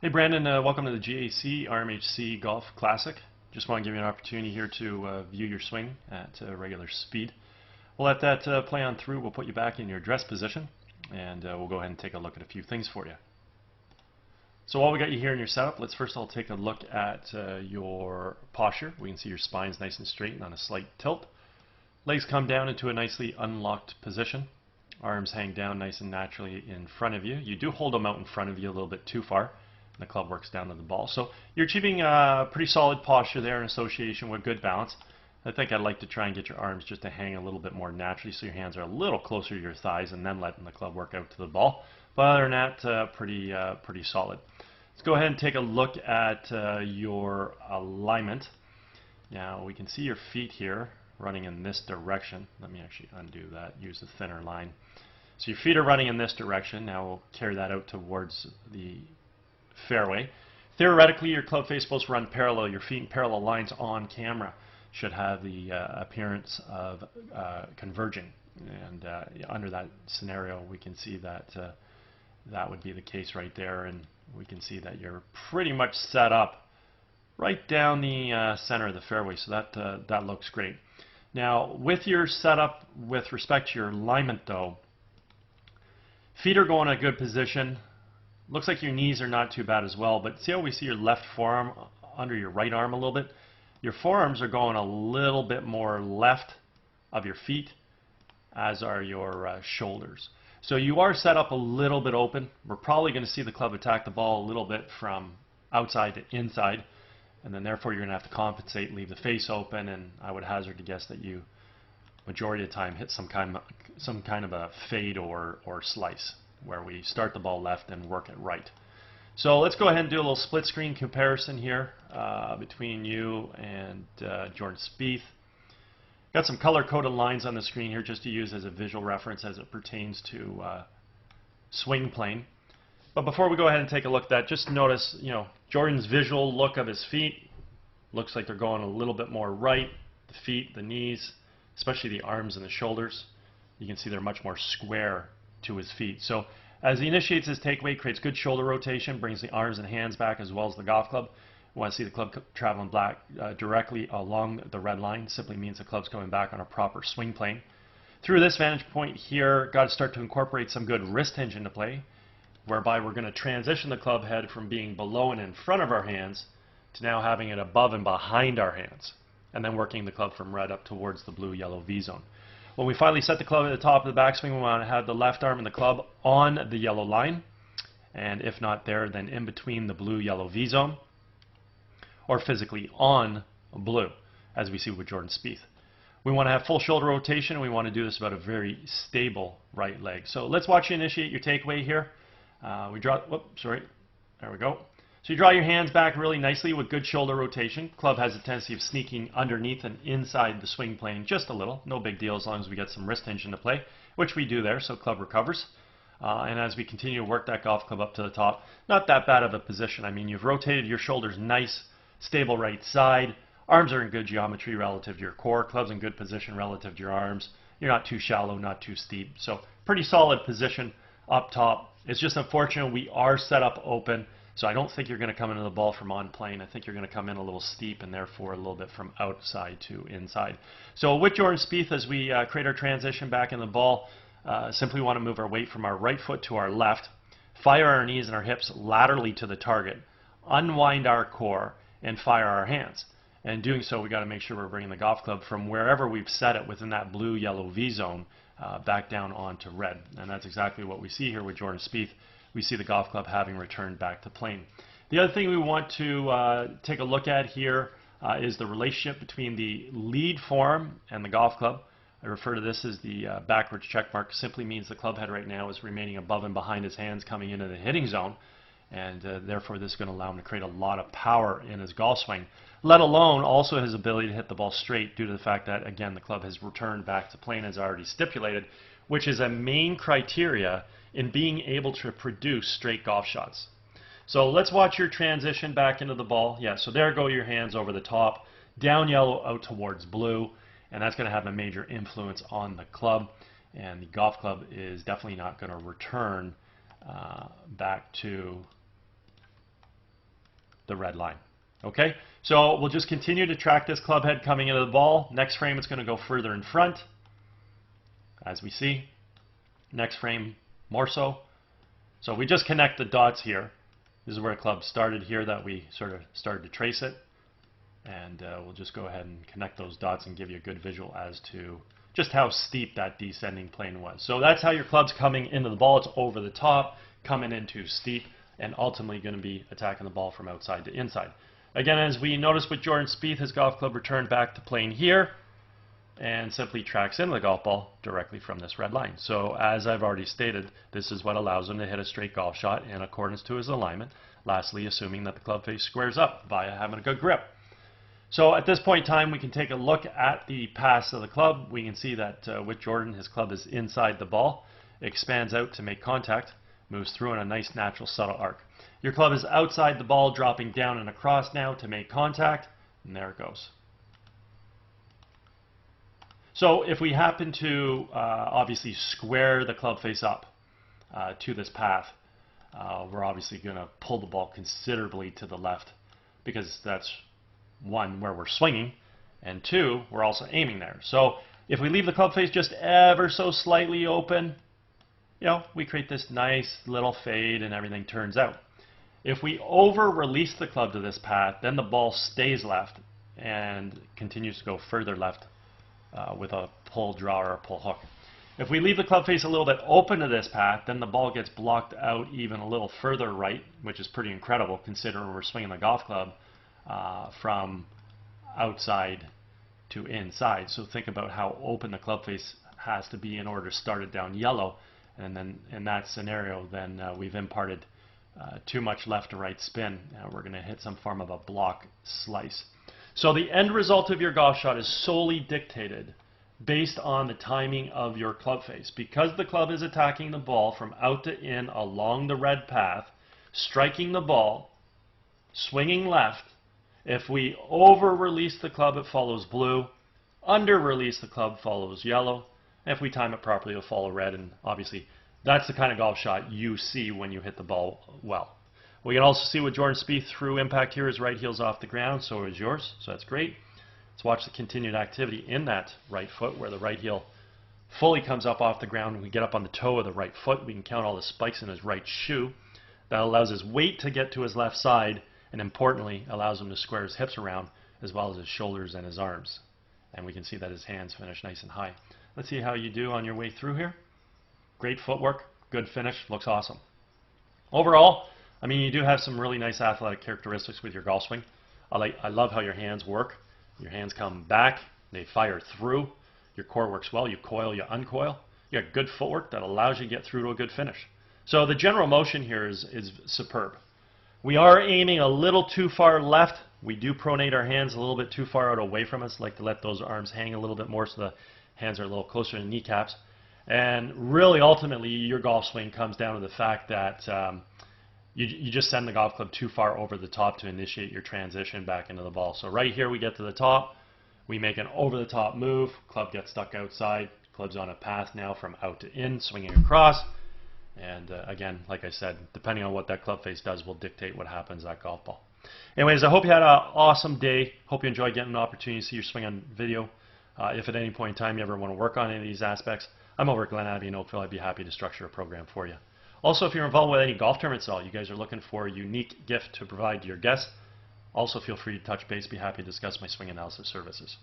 Hey Brandon, welcome to the GAC RMHC Golf Classic. Just want to give you an opportunity here to view your swing at regular speed. We'll let that play on through. We'll put you back in your dress position and we'll go ahead and take a look at a few things for you. So while we got you here in your setup, let's first of all take a look at your posture. We can see your spine's nice and straight and on a slight tilt. Legs come down into a nicely unlocked position. Arms hang down nice and naturally in front of you. You do hold them out in front of you a little bit too far. The club works down to the ball. So you're achieving a pretty solid posture there in association with good balance. I think I'd like to try and get your arms just to hang a little bit more naturally so your hands are a little closer to your thighs and then letting the club work out to the ball. But other than that, pretty solid. Let's go ahead and take a look at your alignment. Now we can see your feet here running in this direction. Let me actually undo that, use the thinner line. So your feet are running in this direction. Now we'll carry that out towards the fairway. Theoretically, your club face is supposed to run parallel. Your feet in parallel lines on camera should have the appearance of converging. And under that scenario, we can see that that would be the case right there. And we can see that you're pretty much set up right down the center of the fairway. So that looks great. Now, with your setup with respect to your alignment, though, feet are going in a good position. Looks like your knees are not too bad as well, but see how we see your left forearm under your right arm a little bit? Your forearms are going a little bit more left of your feet, as are your shoulders. So you are set up a little bit open. We're probably going to see the club attack the ball a little bit from outside to inside, and then therefore you're going to have to compensate, leave the face open, and I would hazard to guess that you, majority of the time, hit some kind of a fade or slice, where we start the ball left and work it right. So let's go ahead and do a little split screen comparison here between you and Jordan Spieth. Got some color-coded lines on the screen here just to use as a visual reference as it pertains to swing plane. But before we go ahead and take a look at that, just notice, Jordan's visual look of his feet looks like they're going a little bit more right. The feet, the knees, especially the arms and the shoulders, you can see they're much more square to his feet. So as he initiates his takeaway, creates good shoulder rotation, brings the arms and hands back as well as the golf club. We want to see the club traveling directly along the red line. Simply means the club's coming back on a proper swing plane. Through this vantage point here, got to start to incorporate some good wrist hinge into play, whereby we're going to transition the club head from being below and in front of our hands to now having it above and behind our hands, and then working the club from red up towards the blue-yellow V zone. When we finally set the club at the top of the backswing, we want to have the left arm and the club on the yellow line, and if not there, then in between the blue-yellow V zone, or physically on blue, as we see with Jordan Spieth. We want to have full shoulder rotation, and we want to do this about a very stable right leg. So let's watch you initiate your takeaway here. There we go. So you draw your hands back really nicely with good shoulder rotation. Club has a tendency of sneaking underneath and inside the swing plane just a little. No big deal as long as we get some wrist hinge into play, which we do there, so club recovers. And as we continue to work that golf club up to the top, not that bad of a position. I mean, you've rotated your shoulders nice, stable right side. Arms are in good geometry relative to your core. Club's in good position relative to your arms. You're not too shallow, not too steep. So pretty solid position up top. It's just unfortunate we are set up open. So I don't think you're going to come into the ball from on plane. I think you're going to come in a little steep and therefore a little bit from outside to inside. So with Jordan Spieth, as we create our transition back in the ball, simply want to move our weight from our right foot to our left, fire our knees and our hips laterally to the target, unwind our core, and fire our hands. And in doing so, we got to make sure we're bringing the golf club from wherever we've set it within that blue-yellow V zone back down onto red. And that's exactly what we see here with Jordan Spieth. We see the golf club having returned back to plane. The other thing we want to take a look at here is the relationship between the lead form and the golf club. I refer to this as the backwards check mark. Simply means the club head right now is remaining above and behind his hands coming into the hitting zone, and therefore this is going to allow him to create a lot of power in his golf swing, let alone also his ability to hit the ball straight due to the fact that, again, the club has returned back to plane as already stipulated, which is a main criteria in being able to produce straight golf shots. So let's watch your transition back into the ball. Yeah, so there go your hands over the top, down yellow out towards blue, and that's going to have a major influence on the club, and the golf club is definitely not going to return back to the red line. Okay, so we'll just continue to track this club head coming into the ball. Next frame it's going to go further in front, as we see. Next frame more so. So we just connect the dots here. This is where the club started here, that we sort of started to trace it. And we'll just go ahead and connect those dots and give you a good visual as to just how steep that descending plane was. So that's how your club's coming into the ball. It's over the top, coming in too steep, and ultimately going to be attacking the ball from outside to inside. Again, as we noticed with Jordan Spieth, his golf club returned back to plane here and simply tracks into the golf ball directly from this red line. So as I've already stated, this is what allows him to hit a straight golf shot in accordance to his alignment. Lastly, assuming that the club face squares up via having a good grip. So at this point in time, we can take a look at the pass of the club. We can see that with Jordan, his club is inside the ball, expands out to make contact, moves through in a nice natural subtle arc. Your club is outside the ball, dropping down and across now to make contact, and there it goes. So if we happen to obviously square the club face up to this path, we're obviously going to pull the ball considerably to the left, because that's one, where we're swinging, and two, we're also aiming there. So if we leave the club face just ever so slightly open, you know, we create this nice little fade and everything turns out. If we over-release the club to this path, then the ball stays left and continues to go further left with a pull draw or a pull hook. If we leave the club face a little bit open to this path, then the ball gets blocked out even a little further right, which is pretty incredible considering we're swinging the golf club from outside to inside. So think about how open the club face has to be in order to start it down yellow. And then in that scenario, then we've imparted too much left to right spin. We're going to hit some form of a block slice. So the end result of your golf shot is solely dictated based on the timing of your club face. Because the club is attacking the ball from out to in along the red path, striking the ball, swinging left. If we over-release the club, it follows blue. Under-release the club follows yellow. If we time it properly, it'll follow red, and obviously that's the kind of golf shot you see when you hit the ball well. We can also see with Jordan Spieth through impact here, his right heel's off the ground, so is yours, so that's great. Let's watch the continued activity in that right foot where the right heel fully comes up off the ground and we get up on the toe of the right foot. We can count all the spikes in his right shoe. That allows his weight to get to his left side, and importantly allows him to square his hips around as well as his shoulders and his arms. And we can see that his hands finish nice and high. Let's see how you do on your way through here. Great footwork, good finish, looks awesome. Overall, I mean, you do have some really nice athletic characteristics with your golf swing. I love how your hands work. Your hands come back, they fire through. Your core works well, you coil, you uncoil. You got good footwork that allows you to get through to a good finish. So the general motion here is superb. We are aiming a little too far left. We do pronate our hands a little bit too far out away from us, like to let those arms hang a little bit more so the hands are a little closer to the kneecaps. And really, ultimately, your golf swing comes down to the fact that you just send the golf club too far over the top to initiate your transition back into the ball. So right here, we get to the top. We make an over-the-top move. Club gets stuck outside. Club's on a path now from out to in, swinging across. And again, like I said, depending on what that club face does will dictate what happens to that golf ball. Anyways, I hope you had an awesome day. Hope you enjoyed getting an opportunity to see your swing on video. If at any point in time you ever want to work on any of these aspects, I'm over at Glen Abbey in Oakville. I'd be happy to structure a program for you. Also, if you're involved with any golf tournaments at all, you guys are looking for a unique gift to provide to your guests, also feel free to touch base. Be happy to discuss my swing analysis services.